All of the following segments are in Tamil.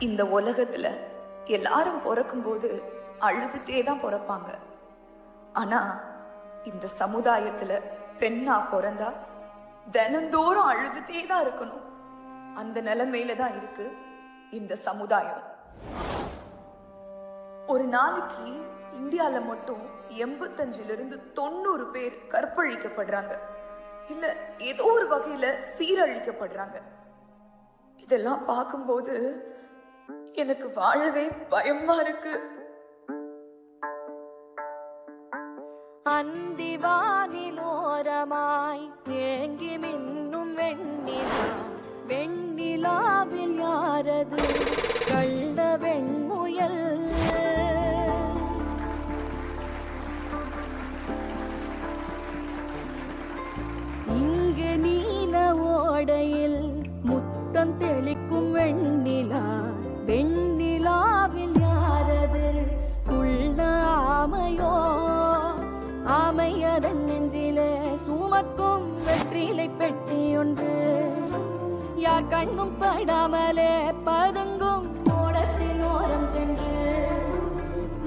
இந்த உலகத்துல எல்லாரும் பிறக்கும்போது அழுதுட்டே தான் பிறப்பாங்க. ஆனா இந்த சமுதாயத்துல பெண்ணா பிறந்தா தினந்தோறும் அழுதுட்டே தான் இருக்கணும். அந்த நிலைமையில தான் இருக்கு இந்த சமுதாயம். ஒரு நாளைக்கு இந்தியால மட்டும் 85-90 பேர் கற்பழிக்கப்படுறாங்க, இல்ல ஏதோ ஒரு வகையில சீரழிக்கப்படுறாங்க. இதெல்லாம் பார்க்கும்போது எனக்கு வாழவே பயமா இருக்கு. அந்திவானிலோரமாய் தேங்கி மின்னும் வெண்ணிலா, வெண்ணிலாவில் யாரது கண்ட வெண்முயல்? இங்கு நீல ஓடையில் முத்தம் தெளிக்கும் வெண்ணிலா, வெண்ணிலாவில் யாரது உள்ள ஆமையோ? ஆமையதன் நெஞ்சிலே சுமக்கும் வெற்றிலை பெட்டி ஒன்று, யார் கண்ணும் படாமலே பதுங்கும் ஓடத்தின் ஓரம் சென்று,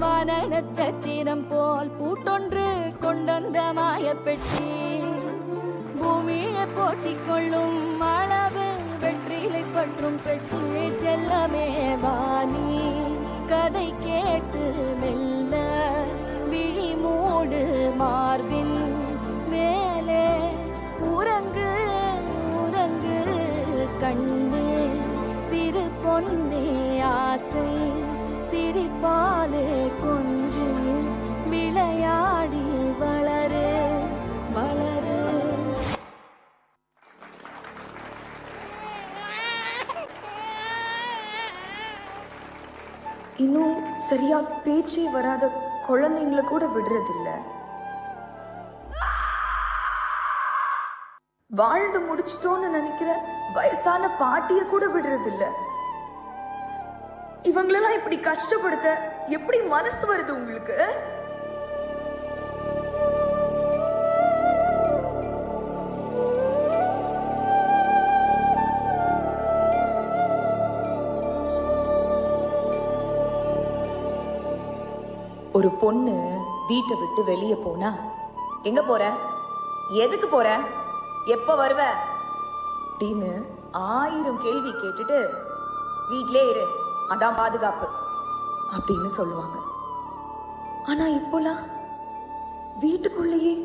வான நட்சத்திரம் போல் பூட்டொன்று கொண்டந்த மாயப்பெட்டி, பூமியை போட்டிக் கொள்ளும் அளவு வெற்றிலை பற்றும் பெட்டி. செல்லமே வாணி கதை கேட்டு மெல்ல விழி மூடு மார்பின் மேலே, உறங்கு உறங்கு கண்ணே சிறு பொன்னே, ஆசை சிரிப்பாலே கொஞ்சு விளையாடி வளரு வளரு. இன்னும் சரியா பேச்சே வராத குழந்தைங்களை கூட விடுறதில்ல. வாழ்ந்து முடிச்சிட்டோன்னு நினைக்கிற வயசான பாட்டிய கூட விடுறதில்ல. இவங்களெல்லாம் இப்படி கஷ்டப்படுத்த எப்படி மனசு வருது உங்களுக்கு? ஒரு பொண்ணு வீட்டை விட்டு வெளியே போனா, எங்க போற, எதுக்கு போற, எப்ப வருவ அப்படின்னு 1000 கேள்வி கேட்டுட்டு வீட்டிலே இரு, அதான் பாதுகாப்பு அப்படின்னு சொல்லுவாங்க. ஆனா இப்போலாம் வீட்டுக்குள்ளேயே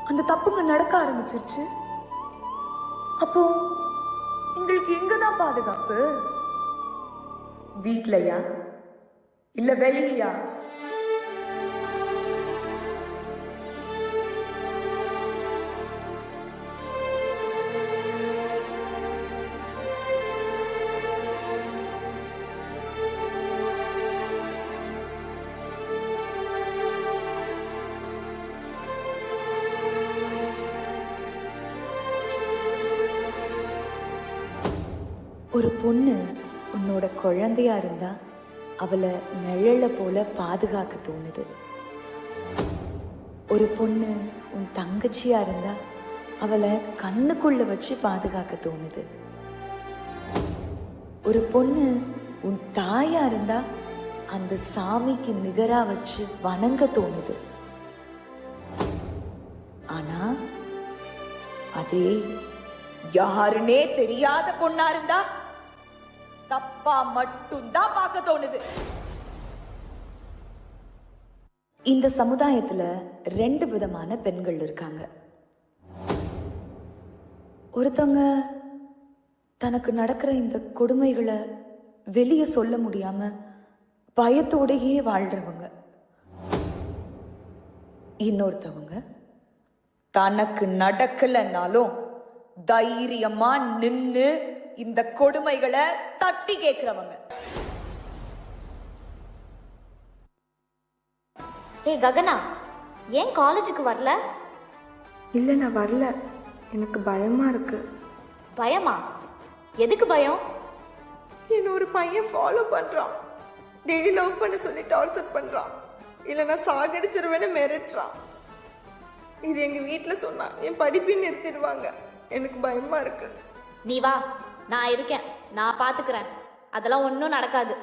அந்த தப்புங்க நடக்க ஆரம்பிச்சிருச்சு. அப்போ எங்களுக்கு எங்கதான் பாதுகாப்பு? வீட்லயா இல்ல வெளியா? ஒரு பொண்ணு உன்னோட குழந்தையா இருந்தா அவளை நிழல போல பாதுகாக்க தோணுது. ஒரு பொண்ணு உன் தங்கச்சியா இருந்தா அவளை கண்ணுக்குள்ள வச்சு பாதுகாக்க தோணுது. ஒரு பொண்ணு உன் தாயா இருந்தா அந்த சாமிக்கு நிகரா வச்சு வணங்க தோணுது. ஆனா அதே யாருன்னே தெரியாத பொண்ணா இருந்தா தப்பா மட்டும்தான் பார்க்க தோணுது. இந்த சமுதாயத்துல 2 விதமான பெண்கள் இருக்காங்க. ஒருத்தவங்க தனக்கு நடக்கிற இந்த கொடுமைகளை வெளியே சொல்ல முடியாம பயத்தோடையே வாழ்றவங்க. இன்னொருத்தவங்க தனக்கு நடக்கலன்னாலும் தைரியமா நின்னு இந்த கொடுமைகளை தட்டி கேட்கிறவங்க. ஏய் ககனா, ஏன் காலேஜுக்கு வரல? இல்லை, நான் வரல. எனக்கு பயமா இருக்கு. பயமா? எதுக்கு பயம்? என்ன ஒரு பையன் ஃபாலோ பண்றான். டெய்லி லவ் பண்ண சொல்லி டார்ச்சர் பண்றான். இல்லை நான் சாகடிச்சிருவேன்னு மிரட்டுறான். இது எங்க வீட்டில் சொன்னா என் படிப்பையும் நிறுத்திடுவாங்க. எனக்கு பயமா இருக்கு. நீ வா, நான் இருக்கேன், நான் பாத்துக்கிறேன். அதெல்லாம் ஒன்றும் நடக்காது.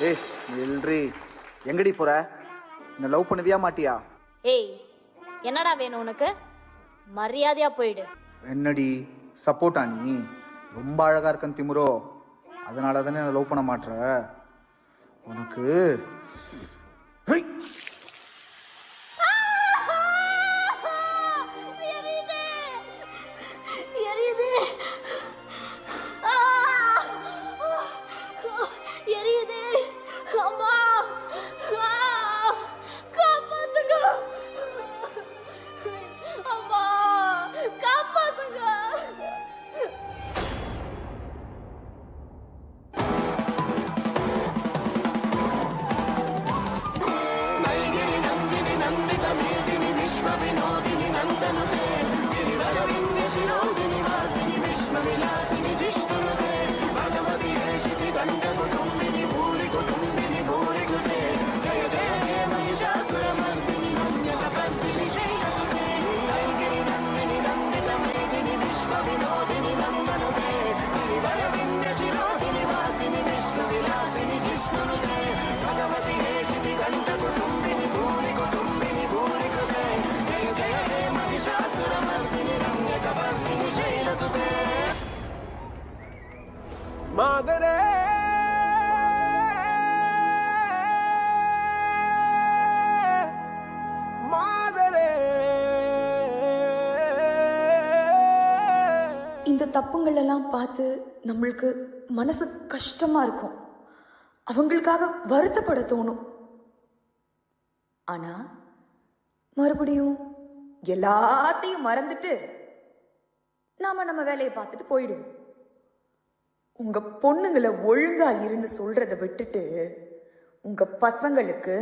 ஏய் எல்ரி, எங்கடி போற? என்ன லவ் பண்ணுவியா மாட்டியா? ஏய், என்னடா வேணும் உனக்கு? மரியாதையா போயிடு. என்னடி சப்போர்ட்டா நீ? ரொம்ப அழகா இருக்கன் திமுரோ, அதனால தானே என்ன லவ் பண்ண மாட்ற? உனக்கு ஹை! மாதரே மாதரே, இந்த தப்புங்கள் எல்லாம் பார்த்து நம்மளுக்கு மனசு கஷ்டமா இருக்கும், அவங்களுக்காக வருத்தப்பட தோணும். ஆனா மறுபடியும் எல்லாத்தையும் மறந்துட்டு நாம நம்ம வேலையை பார்த்துட்டு போயிடுவோம். உங்க பொண்ணுங்களை ஒழுங்கா இருந்து சொல்றதை விட்டுட்டு உங்க பசங்களுக்கு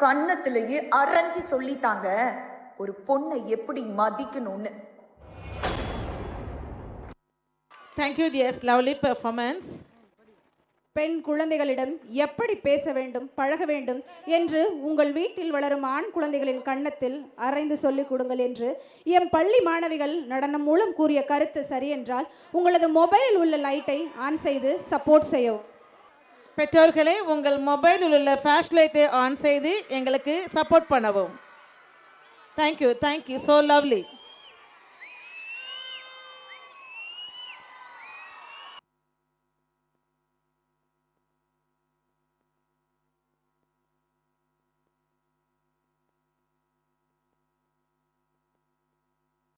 கன்னத்திலேயே அரைஞ்சி சொல்லித்தாங்க ஒரு பொண்ணை எப்படி மதிக்கணும்னு. Thank you, dear. Lovely performance. பெண் குழந்தைகளிடம் எப்படி பேச வேண்டும், பழக வேண்டும் என்று உங்கள் வீட்டில் வளரும் ஆண் குழந்தைகளின் கன்னத்தில் அரைந்து சொல்லிக் கொடுங்கள் என்று எம் பள்ளி மாணவிகள் நடனம் மூலம் கூறிய கருத்து சரி என்றால் உங்களது மொபைலில் உள்ள லைட்டை ஆன் செய்து சப்போர்ட் செய்யவும். பெற்றோர்களே, உங்கள் மொபைலில் உள்ள ஃபிளாஷ் லைட்டை ஆன் செய்து எங்களுக்கு சப்போர்ட் பண்ணவும். Thank you, so lovely.